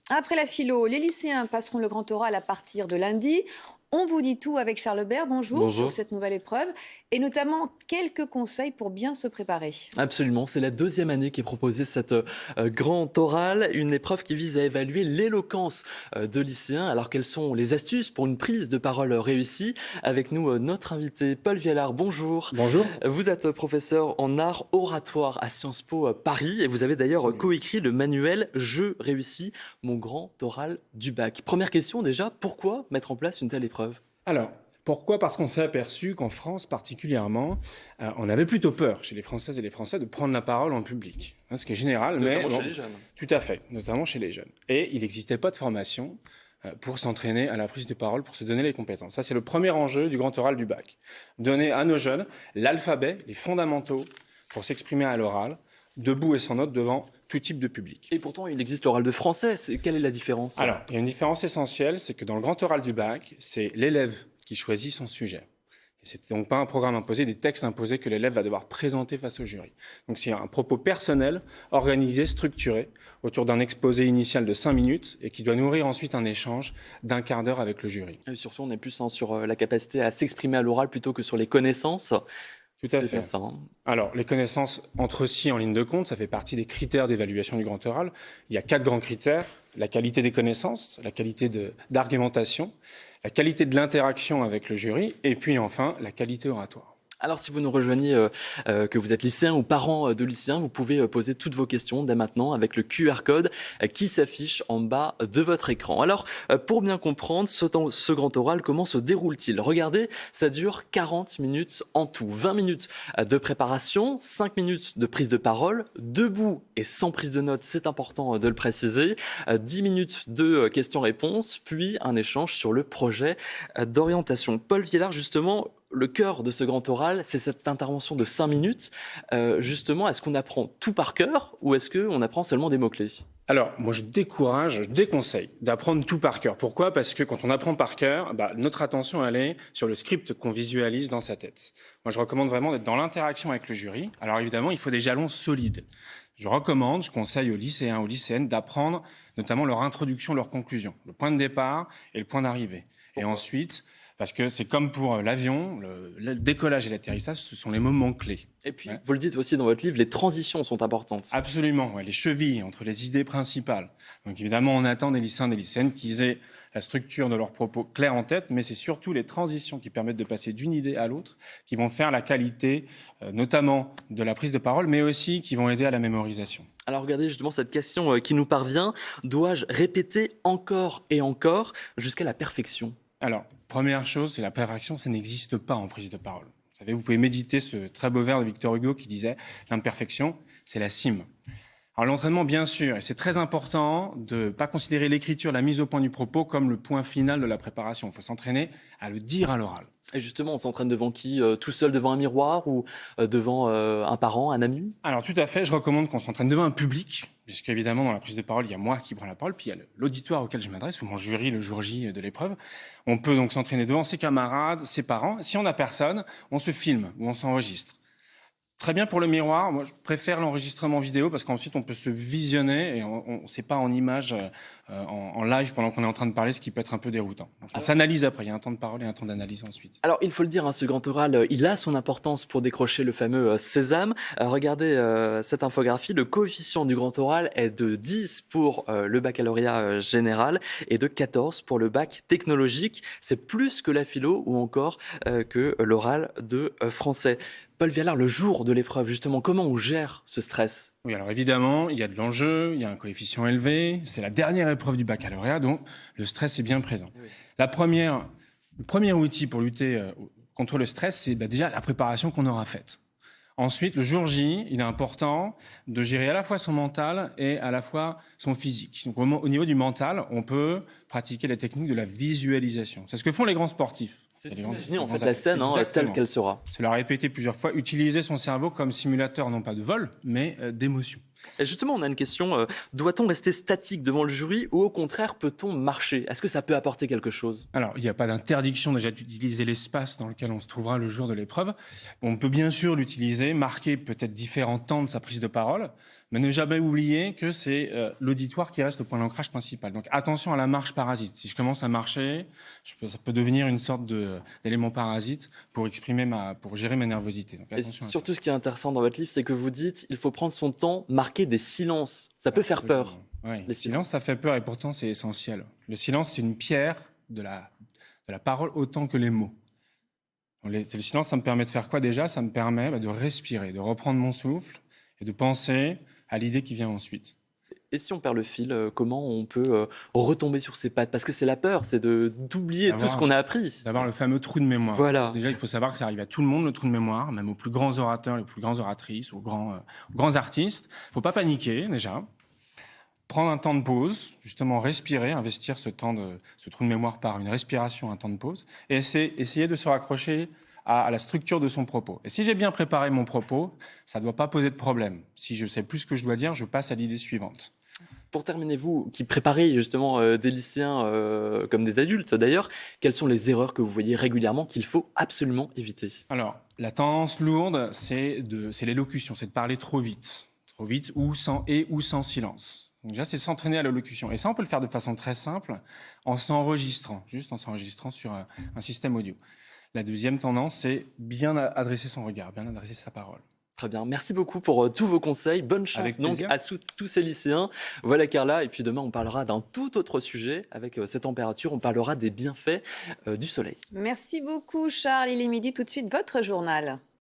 Après la philo, les lycéens passeront le grand oral à partir de lundi. On vous dit tout avec Charles Bert, bonjour, sur Bonjour. cette nouvelle épreuve, et notamment quelques conseils pour bien se préparer. Absolument, c'est la deuxième année qu'est proposée cette grande orale, une épreuve qui vise à évaluer l'éloquence de lycéens. Alors quelles sont les astuces pour une prise de parole réussie? Avec nous, notre invité Paul Vialard, bonjour. Bonjour. Vous êtes professeur en art oratoire à Sciences Po Paris et vous avez d'ailleurs Absolument. coécrit le manuel Je réussis mon grand oral du bac. Première question déjà, pourquoi mettre en place une telle épreuve? Alors, pourquoi? Parce qu'on s'est aperçu qu'en France particulièrement, on avait plutôt peur chez les Françaises et les Français de prendre la parole en public. Hein, ce qui est général, mais Notamment bon, chez les jeunes. tout à fait, notamment chez les jeunes. Et il n'existait pas de formation pour s'entraîner à la prise de parole, pour se donner les compétences. Ça, c'est le premier enjeu du grand oral du bac. Donner à nos jeunes l'alphabet, les fondamentaux pour s'exprimer à l'oral, debout et sans notes devant tout type de public. Et pourtant, il existe l'oral de français. Quelle est la différence? Alors, il y a une différence essentielle, c'est que dans le grand oral du bac, c'est l'élève qui choisit son sujet. Et c'est donc pas un programme imposé, des textes imposés que l'élève va devoir présenter face au jury. Donc c'est un propos personnel, organisé, structuré, autour d'un exposé initial de 5 minutes et qui doit nourrir ensuite un échange d'1 quart d'heure avec le jury. Et surtout, on est plus sur la capacité à s'exprimer à l'oral plutôt que sur les connaissances. Tout à C'est bien fait. ça, hein. Alors, les connaissances entre si en ligne de compte, ça fait partie des critères d'évaluation du grand oral. Il y a 4 grands critères: la qualité des connaissances, la qualité d'argumentation, la qualité de l'interaction avec le jury, et puis enfin, la qualité oratoire. Alors, si vous nous rejoignez, que vous êtes lycéen ou parent de lycéens, vous pouvez poser toutes vos questions dès maintenant avec le QR code qui s'affiche en bas de votre écran. Alors, pour bien comprendre ce grand oral, comment se déroule-t-il? Regardez, ça dure 40 minutes en tout. 20 minutes de préparation, 5 minutes de prise de parole, debout et sans prise de notes, c'est important de le préciser, 10 minutes de questions-réponses, puis un échange sur le projet d'orientation. Paul Viellard, justement, le cœur de ce grand oral, c'est cette intervention de 5 minutes. Justement, est-ce qu'on apprend tout par cœur ou est-ce qu'on apprend seulement des mots-clés? Alors, moi, je déconseille d'apprendre tout par cœur. Pourquoi? Parce que quand on apprend par cœur, notre attention, elle est sur le script qu'on visualise dans sa tête. Moi, je recommande vraiment d'être dans l'interaction avec le jury. Alors, évidemment, il faut des jalons solides. Je conseille aux lycéens, aux lycéennes d'apprendre notamment leur introduction, leur conclusion, le point de départ et le point d'arrivée. Et ensuite, parce que c'est comme pour l'avion, le décollage et l'atterrissage, ce sont les moments clés. Et puis, Ouais. vous le dites aussi dans votre livre, les transitions sont importantes. Absolument, ouais, les chevilles entre les idées principales. Donc évidemment, on attend des lycéens et des lycéennes qu'ils aient la structure de leurs propos claire en tête, mais c'est surtout les transitions qui permettent de passer d'une idée à l'autre, qui vont faire la qualité, notamment de la prise de parole, mais aussi qui vont aider à la mémorisation. Alors regardez justement cette question qui nous parvient. Dois-je répéter encore et encore jusqu'à la perfection? Alors, première chose, c'est la perfection, ça n'existe pas en prise de parole. Vous savez, vous pouvez méditer ce très beau vers de Victor Hugo qui disait « l'imperfection, c'est la cime ». Alors l'entraînement, bien sûr, et c'est très important de ne pas considérer l'écriture, la mise au point du propos comme le point final de la préparation. Il faut s'entraîner à le dire à l'oral. Et justement, on s'entraîne devant qui? Tout seul devant un miroir ou devant un parent, un ami? Alors tout à fait, je recommande qu'on s'entraîne devant un public, puisqu'évidemment dans la prise de parole, il y a moi qui prends la parole, puis il y a l'auditoire auquel je m'adresse, ou mon jury le jour J de l'épreuve. On peut donc s'entraîner devant ses camarades, ses parents. Si on n'a personne, on se filme ou on s'enregistre. Très bien pour le miroir. Moi, je préfère l'enregistrement vidéo parce qu'ensuite on peut se visionner et c'est pas en image, en live pendant qu'on est en train de parler, ce qui peut être un peu déroutant. Donc, on s'analyse après. Il y a un temps de parole et un temps d'analyse ensuite. Alors, il faut le dire, hein, ce grand oral, il a son importance pour décrocher le fameux sésame. Regardez cette infographie. Le coefficient du grand oral est de 10 pour le baccalauréat général et de 14 pour le bac technologique. C'est plus que la philo ou encore que l'oral de français. Paul Vialard, le jour de l'épreuve, justement, comment on gère ce stress? Oui, alors évidemment, il y a de l'enjeu, il y a un coefficient élevé. C'est la dernière épreuve du baccalauréat, donc le stress est bien présent. Oui. Le premier outil pour lutter contre le stress, c'est déjà la préparation qu'on aura faite. Ensuite, le jour J, il est important de gérer à la fois son mental et à la fois son physique. Donc, au niveau du mental, on peut pratiquer la technique de la visualisation. C'est ce que font les grands sportifs. C'est Les grands- s'imaginer en les grands fait la athlètes. scène telle Exactement. qu'elle sera. Se la répéter plusieurs fois, utiliser son cerveau comme simulateur non pas de vol, mais d'émotion. Et justement, on a une question. Doit-on rester statique devant le jury ou au contraire, peut-on marcher? Est-ce que ça peut apporter quelque chose? Alors, il n'y a pas d'interdiction déjà d'utiliser l'espace dans lequel on se trouvera le jour de l'épreuve. On peut bien sûr l'utiliser, marquer peut-être différents temps de sa prise de parole. Mais ne jamais oublier que c'est l'auditoire qui reste le point d'ancrage principal. Donc attention à la marche parasite. Si je commence à marcher, ça peut devenir une sorte d'élément parasite pour gérer ma nervosité. Donc Et attention à ça. surtout, ce qui est intéressant dans votre livre, c'est que vous dites il faut prendre son temps, marquer des silences. Ça peut faire peur. Oui, Les le silence, ça fait peur et pourtant c'est essentiel. Le silence, c'est une pierre de la parole autant que les mots. Le silence, ça me permet de faire quoi déjà? Ça me permet de respirer, de reprendre mon souffle et de penser à l'idée qui vient ensuite. Et si on perd le fil, comment on peut retomber sur ses pattes? Parce que c'est la peur, c'est d'oublier tout ce qu'on a appris. D'avoir le fameux trou de mémoire. Voilà. Déjà, il faut savoir que ça arrive à tout le monde, le trou de mémoire, même aux plus grands orateurs, les plus grandes oratrices, aux grands artistes. Il ne faut pas paniquer, déjà. Prendre un temps de pause, justement respirer, investir ce trou de mémoire par une respiration, un temps de pause, et essayer de se raccrocher à la structure de son propos. Et si j'ai bien préparé mon propos, ça ne doit pas poser de problème. Si je sais plus ce que je dois dire, je passe à l'idée suivante. Pour terminer, vous qui préparez justement des lycéens comme des adultes d'ailleurs, quelles sont les erreurs que vous voyez régulièrement qu'il faut absolument éviter? Alors, la tendance lourde, c'est l'élocution, c'est de parler trop vite ou sans silence. Donc déjà, c'est s'entraîner à l'élocution. Et ça, on peut le faire de façon très simple en s'enregistrant sur un système audio. La deuxième tendance, c'est bien adresser son regard, bien adresser sa parole. Très bien, merci beaucoup pour tous vos conseils. Bonne chance Avec donc plaisir. à tous ces lycéens. Voilà Carla, et puis demain on parlera d'un tout autre sujet avec ces températures, on parlera des bienfaits du soleil. Merci beaucoup Charles, il est midi, tout de suite votre journal.